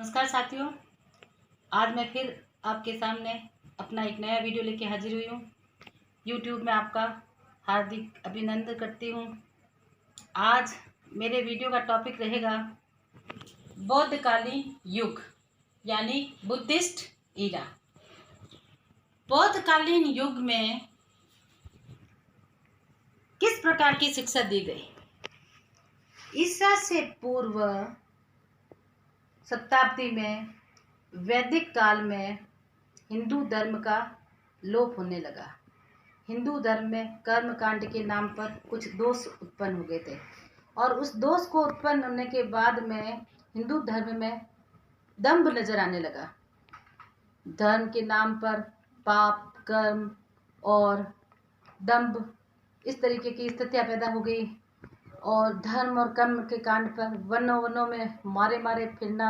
नमस्कार साथियों, आज मैं फिर आपके सामने अपना एक नया वीडियो लेके हाजिर हुई हूँ। यूट्यूब में आपका हार्दिक अभिनंदन करती हूँ। आज मेरे वीडियो का टॉपिक रहेगा बौद्धकालीन युग यानी बुद्धिस्ट ईरा। बौद्धकालीन युग में किस प्रकार की शिक्षा दी गई? ईसा से पूर्व शताब्दी में वैदिक काल में हिंदू धर्म का लोप होने लगा। हिंदू धर्म में कर्म कांड के नाम पर कुछ दोष उत्पन्न हो गए थे और उस दोष को उत्पन्न होने के बाद में हिंदू धर्म में दंभ नजर आने लगा। धर्म के नाम पर पाप, कर्म और दंभ, इस तरीके की स्थितियां पैदा हो गई और धर्म और कर्म के कांड पर वनों वनों में मारे मारे फिरना,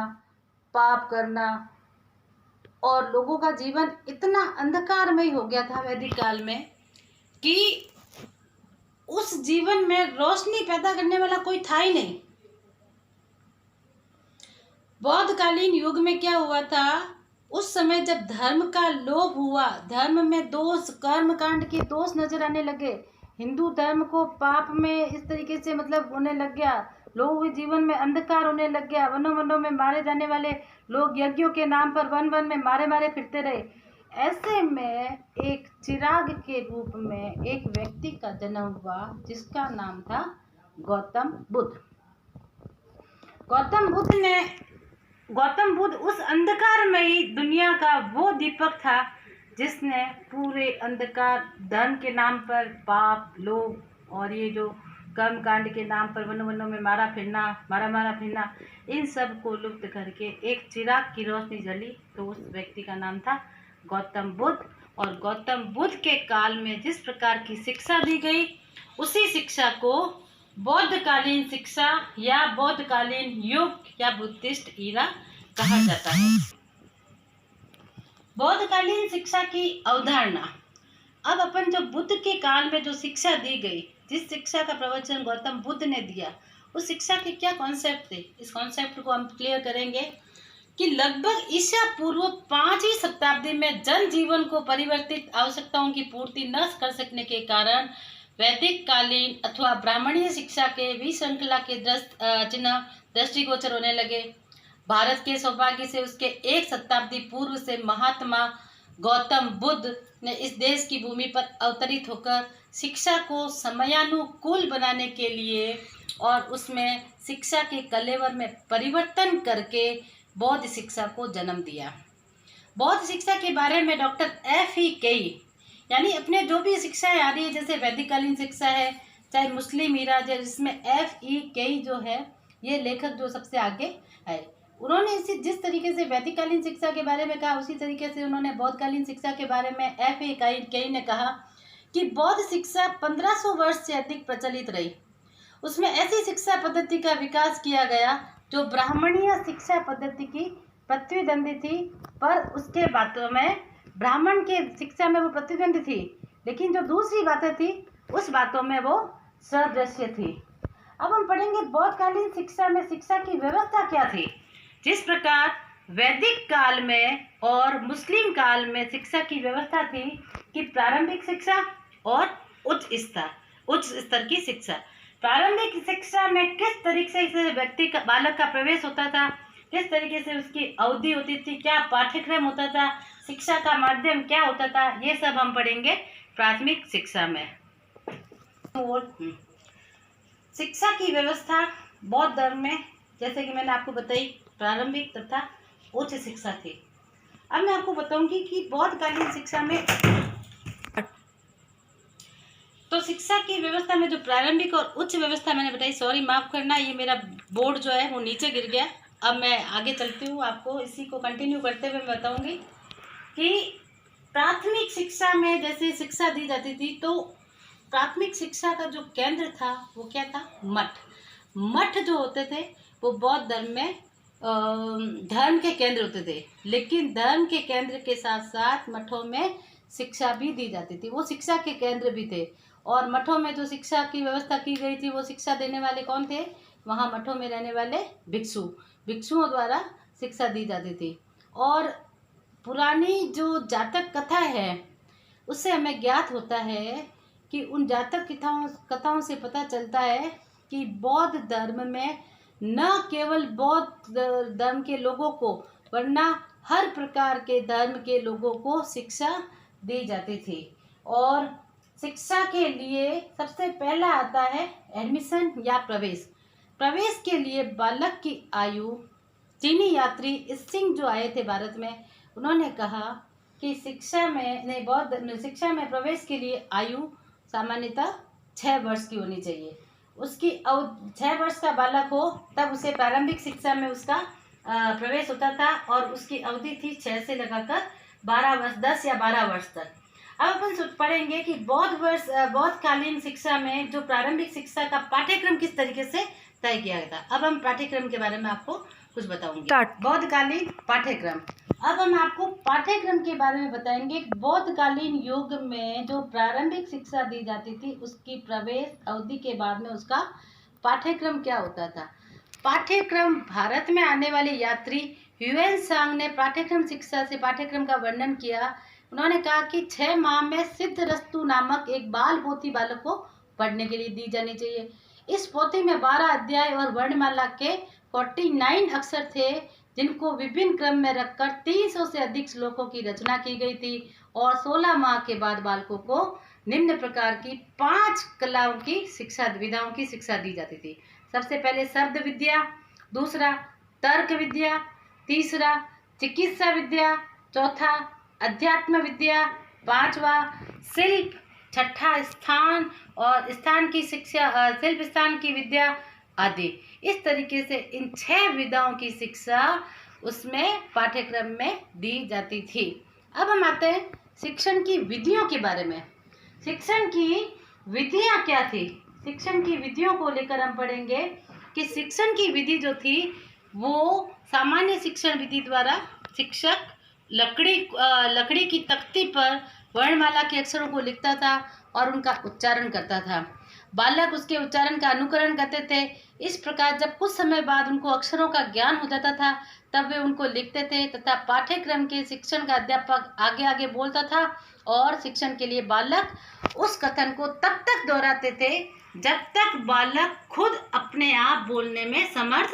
पाप करना और लोगों का जीवन इतना अंधकारमय हो गया था वैदिक काल में कि उस जीवन में रोशनी पैदा करने वाला कोई था ही नहीं। बौद्धकालीन युग में क्या हुआ था, उस समय जब धर्म का लोप हुआ, धर्म में दोष, कर्म कांड के दोष नजर आने लगे, हिंदू धर्म को पाप में इस तरीके से होने लग गया, लोगों के जीवन में अंधकार होने लग गया, वनों वनों में मारे जाने वाले लोग यज्ञों के नाम पर वन वन में मारे मारे फिरते रहे। ऐसे में एक चिराग के रूप में एक व्यक्ति का जन्म हुआ जिसका नाम था गौतम बुद्ध। गौतम बुद्ध उस अंधकारमयी दुनिया का वो दीपक था जिसने पूरे अंधकार, धर्म के नाम पर पाप, लोभ और ये जो कर्म कांड के नाम पर वनों वनों में मारा फिरना, इन सब को लुप्त करके एक चिराग की रोशनी जली। तो उस व्यक्ति का नाम था गौतम बुद्ध। और गौतम बुद्ध के काल में जिस प्रकार की शिक्षा दी गई, उसी शिक्षा को बौद्धकालीन शिक्षा या बौद्धकालीन युग या बुद्धिस्ट ईरा कहा जाता है। बौद्धकालीन शिक्षा की अवधारणा। अब अपन जो बुद्ध के काल में जो शिक्षा दी गई, जिस शिक्षा का प्रवचन गौतम बुद्ध ने दिया, उस शिक्षा के क्या कॉन्सेप्ट थे, इस कॉन्सेप्ट को हम क्लियर करेंगे कि लगभग ईसा पूर्व 5वीं शताब्दी में जन जीवन को परिवर्तित आवश्यकताओं की पूर्ति न कर सकने के कारण वैदिक कालीन अथवा ब्राह्मणीय शिक्षा के विश्रृंखला के चिन्ह दृष्टिगोचर होने लगे। भारत के सौभाग्य से उसके एक शताब्दी पूर्व से महात्मा गौतम बुद्ध ने इस देश की भूमि पर अवतरित होकर शिक्षा को समयानुकूल बनाने के लिए और उसमें शिक्षा के कलेवर में परिवर्तन करके बौद्ध शिक्षा को जन्म दिया। बौद्ध शिक्षा के बारे में डॉक्टर F.E. केई, यानी अपने जो भी शिक्षाएं आ रही है, जैसे वैदिककालीन शिक्षा है, चाहे मुस्लिम ईरा, जिसमें F.E. केई जो है, ये लेखक जो सबसे आगे है, उन्होंने इसी जिस तरीके से वैदिककालीन शिक्षा के बारे में कहा, उसी तरीके से उन्होंने बौद्धकालीन शिक्षा के बारे में F.E. केई ने कहा कि बौद्ध शिक्षा 1500 वर्ष से अधिक प्रचलित रही। उसमें ऐसी शिक्षा पद्धति का विकास किया गया जो ब्राह्मणीय शिक्षा पद्धति की प्रतिद्वंदी थी, पर उसके बातों में ब्राह्मण के शिक्षा में वो प्रतिद्वंदी थी, लेकिन जो दूसरी बातें थी उस बातों में वो सदृश्य थी। अब हम पढ़ेंगे बौद्धकालीन शिक्षा में शिक्षा की व्यवस्था क्या थी। जिस प्रकार वैदिक काल में और मुस्लिम काल में शिक्षा की व्यवस्था थी कि प्रारंभिक शिक्षा और उच्च स्तर की शिक्षा। प्रारंभिक शिक्षा में किस तरीके से व्यक्ति का, बालक का प्रवेश होता था, किस तरीके से उसकी अवधि होती थी, क्या पाठ्यक्रम होता था, शिक्षा का माध्यम क्या होता था, ये सब हम पढ़ेंगे प्राथमिक शिक्षा में। शिक्षा की व्यवस्था बौद्ध धर्म में, जैसे कि मैंने आपको बताई, प्रारंभिक तथा उच्च शिक्षा थी। अब मैं आपको बताऊंगी कि बौद्धकालीन शिक्षा में तो शिक्षा की व्यवस्था में जो प्रारंभिक और उच्च व्यवस्था मैंने बताई, सॉरी माफ करना, ये मेरा बोर्ड जो है वो नीचे गिर गया। अब मैं आगे चलती हूँ, आपको इसी को कंटिन्यू करते हुए मैं बताऊंगी कि प्राथमिक शिक्षा में जैसे शिक्षा दी जाती थी, तो प्राथमिक शिक्षा का जो केंद्र था वो क्या था, मठ जो होते थे वो बौद्ध धर्म में धर्म के केंद्र होते थे, लेकिन धर्म के केंद्र के साथ साथ मठों में शिक्षा भी दी जाती थी, वो शिक्षा के केंद्र भी थे। और मठों में जो शिक्षा की व्यवस्था की गई थी, वो शिक्षा देने वाले कौन थे, वहाँ मठों में रहने वाले भिक्षुओं द्वारा शिक्षा दी जाती थी। और पुरानी जो जातक कथा है उससे हमें ज्ञात होता है कि उन जातक कथाओं से पता चलता है कि बौद्ध धर्म में न केवल बौद्ध धर्म के लोगों को वरना हर प्रकार के धर्म के लोगों को शिक्षा दी जाती थी। और शिक्षा के लिए सबसे पहला आता है एडमिशन या प्रवेश। प्रवेश के लिए बालक की आयु, चीनी यात्री सिंह जो आए थे भारत में, उन्होंने कहा कि बौद्ध शिक्षा में प्रवेश के लिए आयु सामान्यतः 6 वर्ष की होनी चाहिए। उसकी 6 वर्ष का बालक हो तब उसे प्रारंभिक शिक्षा में उसका प्रवेश होता था और उसकी अवधि थी 6 से लगाकर 12 वर्ष, 10 या 12 वर्ष तक। अब अपन पढ़ेंगे कि बौद्धकालीन शिक्षा में जो प्रारंभिक शिक्षा का पाठ्यक्रम किस तरीके से तय किया गया था। अब हम पाठ्यक्रम के बारे में आपको कुछ बताऊंगी। बौद्धकालीन पाठ्यक्रम। अब हम आपको पाठ्यक्रम के बारे में बताएंगे। बौद्धकालीन युग में जो प्रारंभिक शिक्षा दी जाती थी उसकी प्रवेश अवधि के बाद में उसका पाठ्यक्रम क्या होता था। पाठ्यक्रम भारत में आने वाले यात्री ह्यूएन सांग ने पाठ्यक्रम शिक्षा से पाठ्यक्रम का वर्णन किया। उन्होंने कहा कि 6 माह में सिद्धरस्तु नामक एक बाल पोथी बालक को पढ़ने के लिए दी जानी चाहिए। इस पोथी में 12 अध्याय और वर्णमाला के 49 अक्षर थे जिनको विभिन्न क्रम में रखकर 300 से अधिक श्लोकों की रचना की गई थी। और 16 माह के बाद बालकों को निम्न प्रकार की 5 कलाओं की विधाओं की शिक्षा दी जाती थी। सबसे पहले शब्द विद्या, दूसरा तर्क विद्या, तीसरा चिकित्सा विद्या, चौथा अध्यात्म विद्या, पांचवा शिल्प, छठा स्थान की शिक्षा, शिल्प स्थान की विद्या आदि। इस तरीके से इन 6 विधाओं की शिक्षा उसमें पाठ्यक्रम में दी जाती थी। अब हम आते हैं शिक्षण की विधियों के बारे में। शिक्षण की विधियां क्या थी? शिक्षण की विधियों को लेकर हम पढ़ेंगे कि शिक्षण की विधि जो थी वो सामान्य शिक्षण विधि द्वारा शिक्षक लकड़ी की तख्ती पर वर्णमाला के अक्षरों को लिखता था और उनका उच्चारण करता था। बालक उसके उच्चारण का अनुकरण करते थे। इस प्रकार जब कुछ समय बाद उनको अक्षरों का ज्ञान हो जाता था तब वे उनको लिखते थे तथा पाठ्यक्रम के शिक्षण का अध्यापक आगे आगे बोलता था और शिक्षण के लिए बालक उस कथन को तब तक दोहराते थे जब तक बालक खुद अपने आप बोलने में समर्थ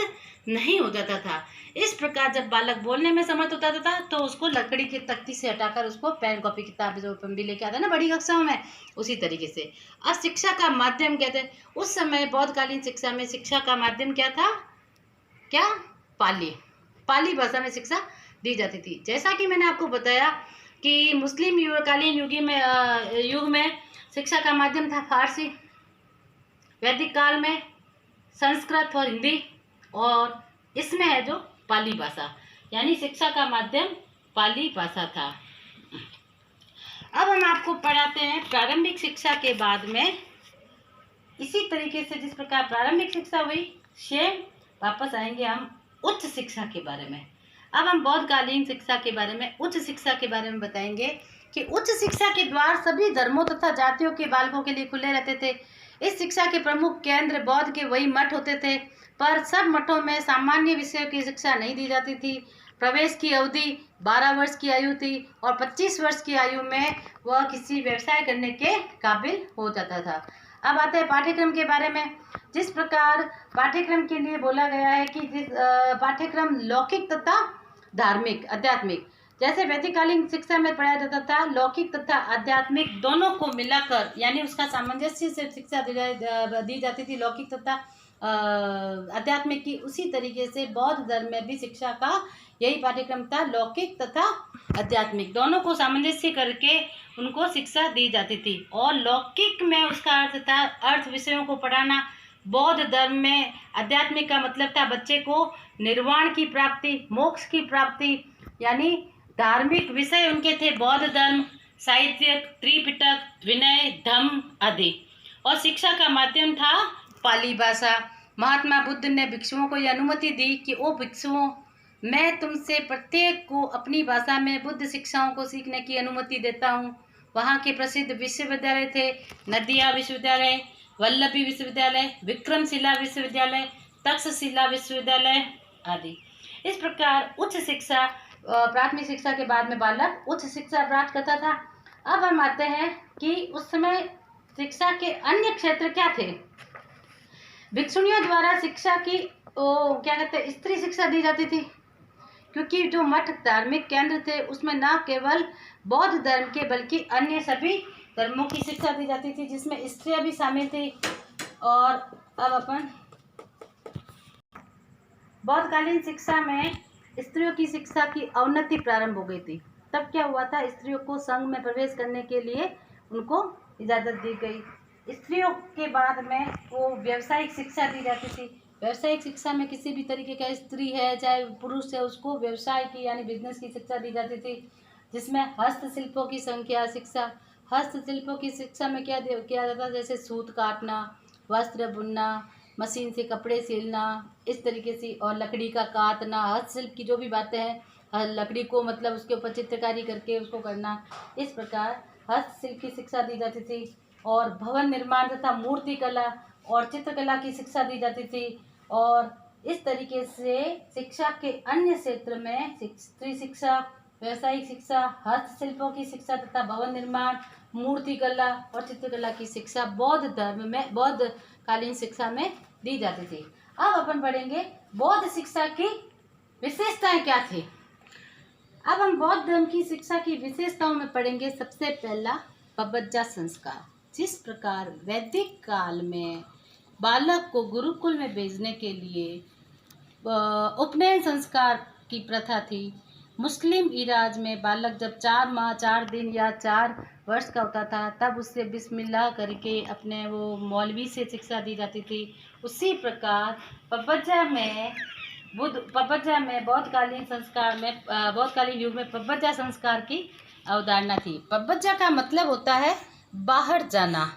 नहीं हो जाता था। इस प्रकार जब बालक बोलने में समर्थ होता था तो उसको लकड़ी की तख्ती से हटाकर उसको पेन कॉपी किताब जो अपन भी लेके आता है ना बड़ी कक्षाओं में, उसी तरीके से। अब शिक्षा का माध्यम क्या था? उस समय बौद्धकालीन शिक्षा में शिक्षा का माध्यम क्या था? क्या? पाली भाषा में शिक्षा दी जाती थी। जैसा कि मैंने आपको बताया कि मुस्लिम कालीन युग में शिक्षा का माध्यम था फारसी, वैदिक काल में संस्कृत और हिंदी, और इसमें है जो पाली भाषा, यानी शिक्षा का माध्यम पाली भाषा था। अब हम आपको पढ़ाते हैं प्रारंभिक शिक्षा के बाद में इसी तरीके से जिस प्रकार प्रारंभिक शिक्षा हुई सेम वापस आएंगे हम उच्च शिक्षा के बारे में। अब हम बौद्धकालीन शिक्षा के बारे में, उच्च शिक्षा के बारे में बताएंगे कि उच्च शिक्षा के द्वार सभी धर्मों तथा जातियों के बालकों के लिए खुले रहते थे। इस शिक्षा के प्रमुख केंद्र बौद्ध के वही मठ होते थे, पर सब मठों में सामान्य विषयों की शिक्षा नहीं दी जाती थी। प्रवेश की अवधि 12 वर्ष की आयु थी और 25 वर्ष की आयु में वह किसी व्यवसाय करने के काबिल हो जाता था। अब आते हैं पाठ्यक्रम के बारे में। जिस प्रकार पाठ्यक्रम के लिए बोला गया है कि पाठ्यक्रम लौकिक तथा धार्मिक आध्यात्मिक, जैसे वैदिककालीन शिक्षा में पढ़ाया जाता था, लौकिक तथा आध्यात्मिक दोनों को मिलाकर यानी उसका सामंजस्य से शिक्षा दी जाती थी, लौकिक तथा आध्यात्मिक की। उसी तरीके से बौद्ध धर्म में भी शिक्षा का यही पाठ्यक्रम था, लौकिक तथा आध्यात्मिक दोनों को सामंजस्य करके उनको शिक्षा दी जाती थी। और लौकिक में उसका अर्थ था अर्थ विषयों को पढ़ाना। बौद्ध धर्म में आध्यात्मिक का मतलब था बच्चे को निर्वाण की प्राप्ति, मोक्ष की प्राप्ति, यानी धार्मिक विषय उनके थे बौद्ध धर्म, साहित्य, त्रिपिटक, विनय, धम्म आदि। और शिक्षा का माध्यम था पाली भाषा। महात्मा बुद्ध ने भिक्षुओं को यह अनुमति दी कि ओ भिक्षुओं, मैं तुमसे प्रत्येक को अपनी भाषा में बुद्ध शिक्षाओं को सीखने की अनुमति देता हूँ। वहाँ के प्रसिद्ध विश्वविद्यालय थे नदिया विश्वविद्यालय, वल्लभी विश्वविद्यालय, विक्रमशिला विश्वविद्यालय, तक्षशिला विश्वविद्यालय आदि। इस प्रकार उच्च शिक्षा, प्राथमिक शिक्षा के बाद में बालक उच्च शिक्षा प्राप्त करता था। अब हम आते हैं कि उस समय शिक्षा के अन्य क्षेत्र क्या थे। भिक्षुणियों द्वारा शिक्षा की क्या कहते हैं, स्त्री शिक्षा दी जाती थी, क्योंकि जो मठ धार्मिक केंद्र थे उसमें न केवल बौद्ध धर्म के बल्कि अन्य सभी धर्मों की शिक्षा दी जाती थी, जिसमें स्त्रियां भी शामिल थी। और अब अपन बौद्धकालीन शिक्षा में स्त्रियों की शिक्षा की अवनति प्रारंभ हो गई थी। तब क्या हुआ था, स्त्रियों को संघ में प्रवेश करने के लिए उनको इजाज़त दी गई। स्त्रियों के बाद में वो व्यावसायिक शिक्षा दी जाती थी। व्यावसायिक शिक्षा में किसी भी तरीके का स्त्री है चाहे पुरुष है, उसको व्यवसाय की यानी बिजनेस की शिक्षा दी जाती थी, जिसमें हस्तशिल्पों की संख्या शिक्षा। हस्तशिल्पों की शिक्षा में क्या किया जाता, जैसे सूत काटना, वस्त्र बुनना, मशीन से कपड़े सिलना, इस तरीके से, और लकड़ी का काटना, हस्तशिल्प की जो भी बातें हैं, लकड़ी को मतलब उसके ऊपर चित्रकारी करके उसको करना, इस प्रकार हस्तशिल्प की शिक्षा दी जाती थी। और भवन निर्माण तथा मूर्ति कला और चित्रकला की शिक्षा दी जाती थी। और इस तरीके से शिक्षा के अन्य क्षेत्र में स्त्री शिक्षा, व्यावसायिक शिक्षा, हस्तशिल्पों की शिक्षा तथा भवन निर्माण, मूर्ति कला और चित्रकला की शिक्षा बौद्ध धर्म में, बौद्ध कालीन शिक्षा में दी जाती थी। अब अपन पढ़ेंगे बौद्ध शिक्षा की विशेषताएं क्या थी। अब हम बौद्ध धर्म की शिक्षा की विशेषताओं में पढ़ेंगे सबसे पहला पबज्जा संस्कार। जिस प्रकार वैदिक काल में बालक को गुरुकुल में भेजने के लिए उपनयन संस्कार की प्रथा थी, मुस्लिम इराज में बालक जब 4 माह 4 दिन या 4 वर्ष का होता था तब उससे बिस्मिल्लाह करके अपने वो मौलवी से शिक्षा दी जाती थी। उसी प्रकार पबज्जा में बौद्धकालीन संस्कार में, बौद्धकालीन युग में पबज्जा संस्कार की अवधारणा थी। पबज्जा का मतलब होता है बाहर जाना।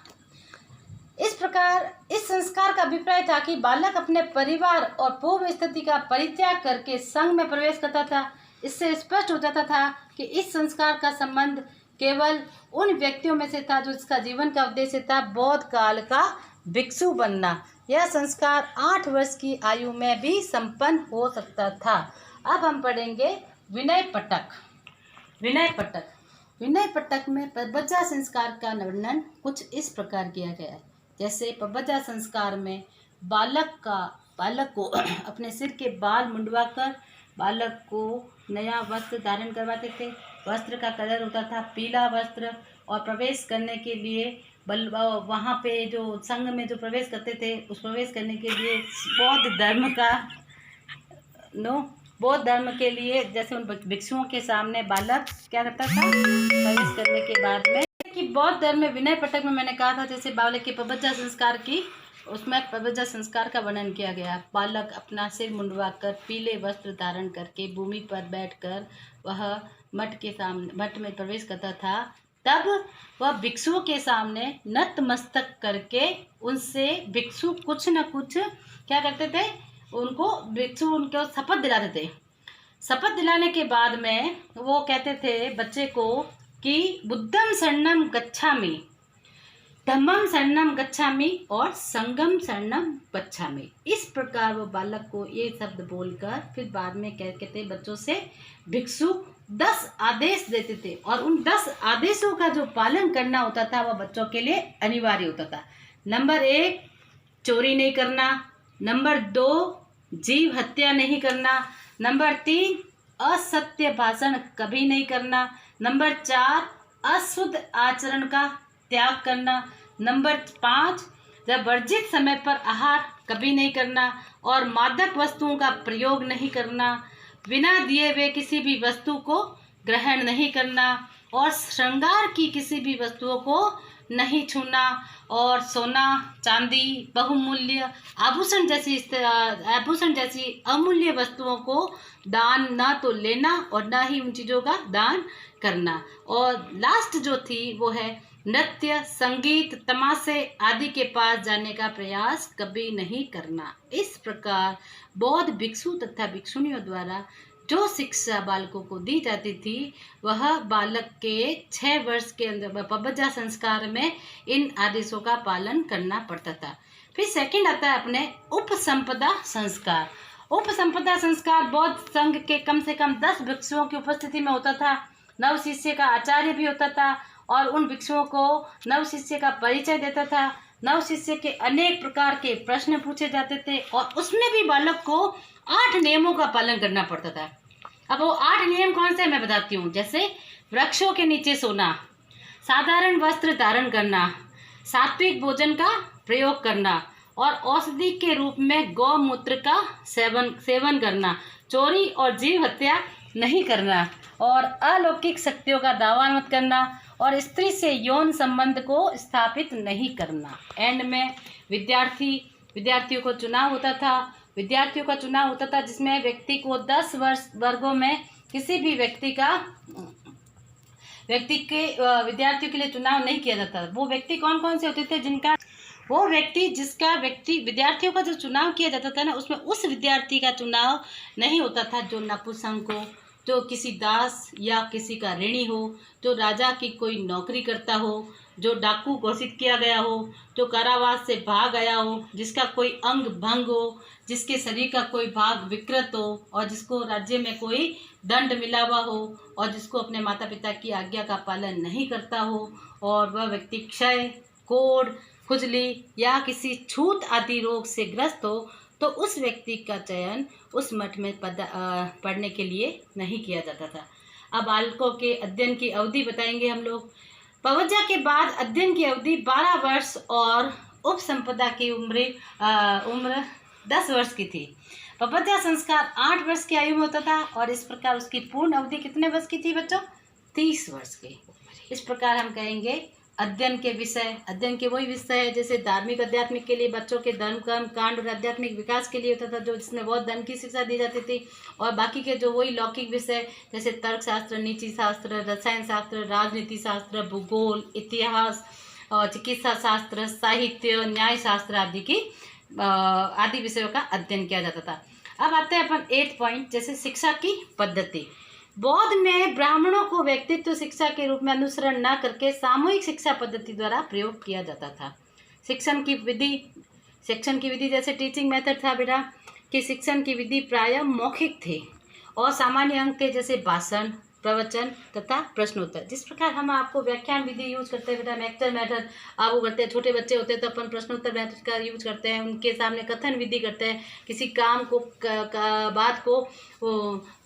इस प्रकार इस संस्कार का अभिप्राय था कि बालक अपने परिवार और पूर्व स्थिति का परित्याग करके संघ में प्रवेश करता था। इससे स्पष्ट हो जाता था कि इस संस्कार का संबंध केवल उन व्यक्तियों में से था जो इसका जीवन का उद्देश्य था बौद्ध काल का भिक्षु बनना। यह संस्कार 8 वर्ष की आयु में भी संपन्न हो सकता था। अब हम पढ़ेंगे विनय पटक। विनय पटक में पबज्जा संस्कार का वर्णन कुछ इस प्रकार किया गया है। जैसे पबज्जा संस्कार में बालक को अपने सिर के बाल मुंडवाकर बालक को नया वस्त्र धारण करवाते थे। वस्त्र का कलर होता था पीला वस्त्र। और प्रवेश करने के लिए वहाँ पे जो संघ में जो प्रवेश करते थे, उस प्रवेश करने के लिए बौद्ध धर्म के लिए जैसे उन भिक्षुओं के सामने बालक क्या करता था, प्रवेश करने के बाद में कि बौद्ध धर्म में विनय पटक में मैंने कहा था जैसे बालक के पबज्जा संस्कार की, उसमें पबज्जा संस्कार का वर्णन किया गया। बालक अपना सिर मुंडवाकर पीले वस्त्र धारण करके भूमि पर बैठकर वह मठ में प्रवेश करता था। तब वह भिक्षुओं के सामने नतमस्तक करके उनसे भिक्षु कुछ न कुछ क्या करते थे, उनको शपथ दिलाते थे। शपथ दिलाने के बाद में वो कहते थे बच्चे को कि बुद्धम शरणम गच्छामि, धम्मम शरणम गच्छामि और संगम शरणम गच्छामि। इस प्रकार वो बालक को ये शब्द बोलकर फिर बाद में कहते थे बच्चों से भिक्षु 10 आदेश देते थे और उन 10 आदेशों का जो पालन करना होता था वह बच्चों के लिए अनिवार्य होता था। नंबर 1 चोरी नहीं करना, नंबर 2 जीव हत्या नहीं करना, नंबर 3 असत्य भाषण कभी नहीं करना, नंबर 4 अशुद्ध आचरण का त्याग करना, नंबर 5 जब वर्जित समय पर आहार कभी नहीं करना और मादक वस्तुओं का प्रयोग नहीं करना, बिना दिए हुए किसी भी वस्तु को ग्रहण नहीं करना और श्रृंगार की किसी भी वस्तुओं को नहीं छूना और सोना चांदी बहुमूल्य आभूषण जैसी अमूल्य वस्तुओं को दान ना तो लेना और ना ही उन चीज़ों का दान करना। और लास्ट जो थी वो है नृत्य संगीत तमाशे आदि के पास जाने का प्रयास कभी नहीं करना। इस प्रकार बौद्ध भिक्षु तथा भिक्षुणियों द्वारा जो शिक्षा बालकों को दी जाती थी वह बालक के 6 वर्ष के अंदर पबज्जा संस्कार में इन आदेशों का पालन करना पड़ता था। फिर सेकंड आता है अपने उपसंपदा संस्कार। उपसंपदा संस्कार बौद्ध संघ के कम से कम 10 भिक्षुओं की उपस्थिति में होता था। नव शिष्य का आचार्य भी होता था और उन भिक्षुओं को नव शिष्य का परिचय देता था। नव शिष्य के अनेक प्रकार के प्रश्न पूछे जाते थे और उसमें भी बालक को 8 नियमों का पालन करना पड़ता था। अब वो 8 नियम कौन से मैं बताती हूँ। जैसे वृक्षों के नीचे सोना, साधारण वस्त्र धारण करना, सात्विक भोजन का प्रयोग करना और औषधि के रूप में गौमूत्र का सेवन करना, चोरी और जीव हत्या नहीं करना और अलौकिक शक्तियों का दावा मत करना और स्त्री से यौन संबंध को स्थापित नहीं करना। एंड में विद्यार्थियों को चुनाव होता था। विद्यार्थियों का चुनाव होता था जिसमें व्यक्ति को 10 वर्गों में किसी भी विद्यार्थियों के लिए चुनाव नहीं किया जाता। वो व्यक्ति कौन कौन से होते थे विद्यार्थियों का जो चुनाव किया जाता था ना, उसमें उस विद्यार्थी का चुनाव नहीं होता था जो नपुंसक हो, जो किसी दास या किसी का ऋणी हो, जो राजा की कोई नौकरी करता हो, जो डाकू घोषित किया गया हो, जो कारावास से भाग आया हो, जिसका कोई अंग भंग हो, जिसके शरीर का कोई भाग विकृत हो और जिसको राज्य में कोई दंड मिला हुआ हो और जिसको अपने माता पिता की आज्ञा का पालन नहीं करता हो और वह व्यक्ति क्षय, कोढ़, खुजली या किसी छूत आदि रोग से ग्रस्त हो, तो उस व्यक्ति का चयन उस मठ में पढ़ने के लिए नहीं किया जाता था। अब बालकों के अध्ययन की अवधि बताएंगे हम लोग। पवज्जा के बाद अध्ययन की अवधि 12 वर्ष और उपसंपदा की उम्र 10 वर्ष की थी। पवज्जा संस्कार 8 वर्ष की आयु में होता था और इस प्रकार उसकी पूर्ण अवधि कितने वर्ष की थी बच्चों? 30 वर्ष की। इस प्रकार हम कहेंगे अध्ययन के वही विषय है जैसे धार्मिक आध्यात्मिक के लिए बच्चों के धर्म कर्म कांड और आध्यात्मिक विकास के लिए होता था, जो जिसमें बहुत धर्म की शिक्षा दी जाती थी। और बाकी के जो वही लौकिक विषय जैसे तर्कशास्त्र, नीति शास्त्र, रसायन शास्त्र, राजनीति शास्त्र, भूगोल, इतिहास और चिकित्सा शास्त्र, साहित्य, न्याय शास्त्र आदि विषयों का अध्ययन किया जाता था। अब आते हैं अपन 8 पॉइंट जैसे शिक्षा की पद्धति। बौद्ध में ब्राह्मणों को व्यक्तित्व शिक्षा के रूप में अनुसरण न करके सामूहिक शिक्षा पद्धति द्वारा प्रयोग किया जाता था। शिक्षण की विधि जैसे टीचिंग मेथड था बेटा कि शिक्षण की विधि प्रायः मौखिक थे और सामान्य अंक थे जैसे भाषण, प्रवचन तथा प्रश्नोत्तर। जिस प्रकार हम आपको व्याख्यान विधि यूज करते हैं बेटा, लेक्चर मेथड आप वो करते हैं, छोटे बच्चे होते हैं तो अपन प्रश्नोत्तर मेथड का यूज करते हैं, उनके सामने कथन विधि करते हैं, किसी काम को बात को वो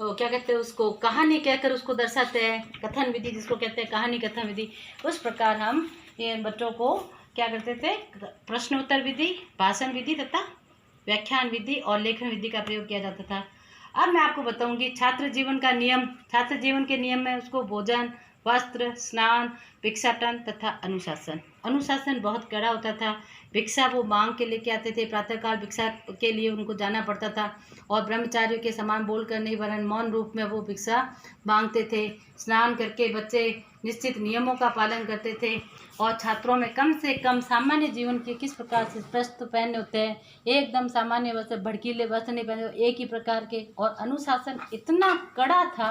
क्या कहते हैं उसको कहानी कहकर उसको दर्शाते हैं, कथन विधि जिसको कहते हैं कहानी कथन विधि। उस प्रकार हम ये बच्चों को क्या करते थे, प्रश्नोत्तर विधि, भाषण विधि तथा व्याख्यान विधि और लेखन विधि का प्रयोग किया जाता था। अब मैं आपको बताऊंगी छात्र जीवन के नियम में उसको भोजन, वस्त्र, स्नान, भिक्षाटन तथा अनुशासन बहुत कड़ा होता था। भिक्षा वो मांग के लेके आते थे, प्रातःकाल भिक्षा के लिए उनको जाना पड़ता था और ब्रह्मचारियों के समान बोलकर नहीं वरन मौन रूप में वो भिक्षा मांगते थे। स्नान करके बच्चे निश्चित नियमों का पालन करते थे और छात्रों में कम से कम सामान्य जीवन के किस प्रकार से वस्त्र पहने होते हैं, एकदम सामान्य वस्त्र, भड़कीले वस्त्र नहीं पहने, एक ही प्रकार के। और अनुशासन इतना कड़ा था,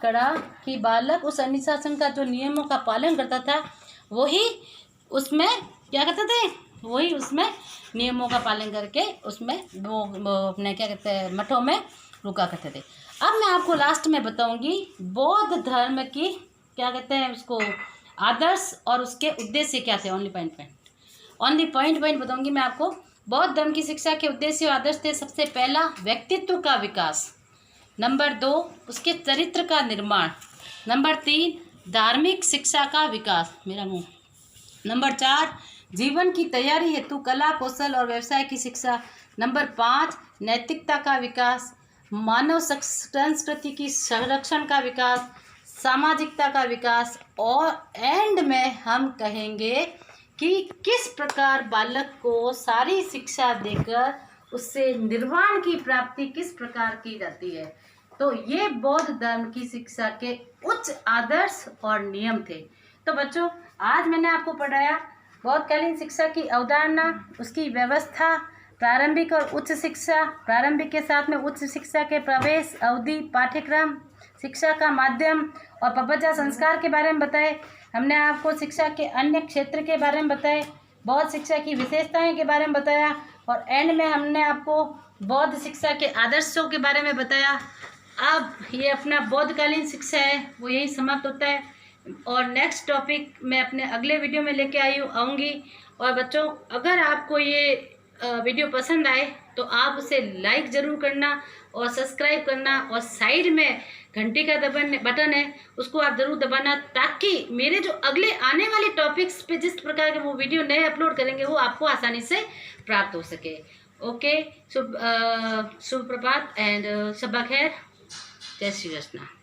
कड़ा कि बालक उस अनुशासन का जो नियमों का पालन करता था वही उसमें क्या करते थे, वही उसमें नियमों का पालन करके उसमें वो अपने क्या कहते हैं मठों में रुका करते थे। अब मैं आपको लास्ट में बताऊंगी बौद्ध धर्म की क्या कहते हैं उसको आदर्श और उसके उद्देश्य क्या थे। ओनली पॉइंट बताऊंगी मैं आपको। बौद्ध धर्म की शिक्षा के उद्देश्य और आदर्श थे, सबसे पहला व्यक्तित्व का विकास, नंबर 2 उसके चरित्र का निर्माण, नंबर 3 धार्मिक शिक्षा का विकास, नंबर 4 जीवन की तैयारी हेतु कला कौशल और व्यवसाय की शिक्षा, नंबर 5 नैतिकता का विकास, मानव संस्कृति की संरक्षण का विकास, सामाजिकता का विकास और एंड में हम कहेंगे कि किस प्रकार बालक को सारी शिक्षा देकर उससे निर्वाण की प्राप्ति किस प्रकार की जाती है। तो ये बौद्ध धर्म की शिक्षा के उच्च आदर्श और नियम थे। तो बच्चों आज मैंने आपको पढ़ाया बौद्धकालीन शिक्षा की अवधारणा, उसकी व्यवस्था, प्रारंभिक और उच्च शिक्षा, प्रारंभिक के साथ में उच्च शिक्षा के प्रवेश अवधि, पाठ्यक्रम, शिक्षा का माध्यम और पवज्जा संस्कार के बारे में बताए। हमने आपको शिक्षा के अन्य क्षेत्र के बारे में बताए, बौद्ध शिक्षा की विशेषताएं के बारे में बताया और एंड में हमने आपको बौद्ध शिक्षा के आदर्शों के बारे में बताया। अब ये अपना बौद्धकालीन शिक्षा है वो यही समाप्त होता है, और नेक्स्ट टॉपिक मैं अपने अगले वीडियो में लेके आऊँगी। और बच्चों, अगर आपको ये वीडियो पसंद आए तो आप उसे लाइक ज़रूर करना और सब्सक्राइब करना, और साइड में घंटी का बटन है उसको आप ज़रूर दबाना, ताकि मेरे जो अगले आने वाले टॉपिक्स पे जिस प्रकार के वो वीडियो नए अपलोड करेंगे वो आपको आसानी से प्राप्त हो सके। ओके, शुभ प्रभात एंड शब्बा खैर। जय श्री कृष्ण।